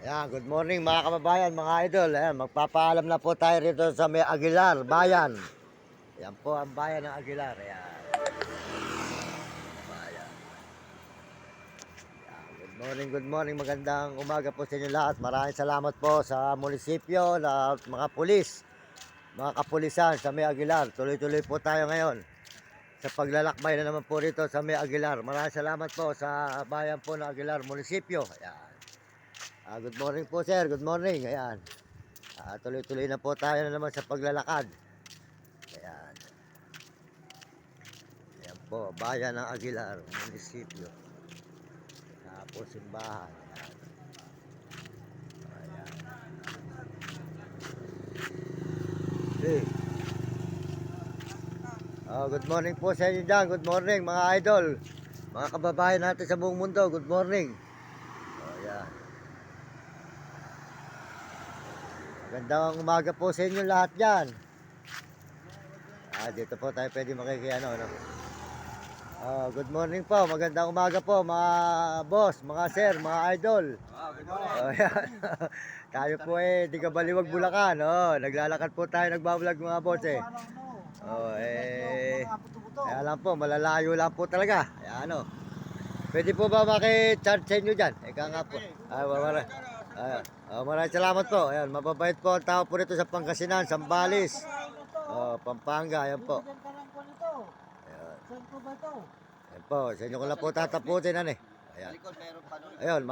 Yan, good morning mga kababayan, mga idol. Ayan, magpapaalam na po tayo rito sa may Aguilar, bayan. Yan po ang bayan ng Aguilar. Ayan. Bayan. Yan, good morning, magandang umaga po sa inyo lahat. Maraming salamat po sa munisipyo, mga pulis, mga kapulisan sa may Aguilar. Tuloy-tuloy po tayo ngayon sa paglalakbay na naman po rito sa may Aguilar. Maraming salamat po sa bayan po ng Aguilar, munisipyo. Ayan. Good morning po sir, good morning. Ayan. Tuloy-tuloy na po tayo na naman sa paglalakad. Ayan. Ayan po, bayan ng Aguilar, munisipyo. Tapos simbahan. Ayan. Okay. Good morning po sa inyo dyan. Good morning mga idol. Mga kababayan natin sa buong mundo, good morning. Ayan. Magandang umaga po sa inyo lahat dyan. Dito po tayo pwede makikiano, no? Good morning po, magandang umaga po mga boss, mga sir, mga idol. Good morning. Ayan. Tayo po di Kabaliwag, Bulacan. Naglalakad po tayo, nagbablog mga boss Ayan lang po, malalayo lang po talaga. Ayan Pwede po ba maki-charge sa inyo dyan? Ika nga po. Maraming salamat po. Ayan, mababait po ang tao po rito sa Pangasinan, Sambales, Pampanga. Ayan po. Ayan po, sa inyo ko lang po tatapusin. Ayan,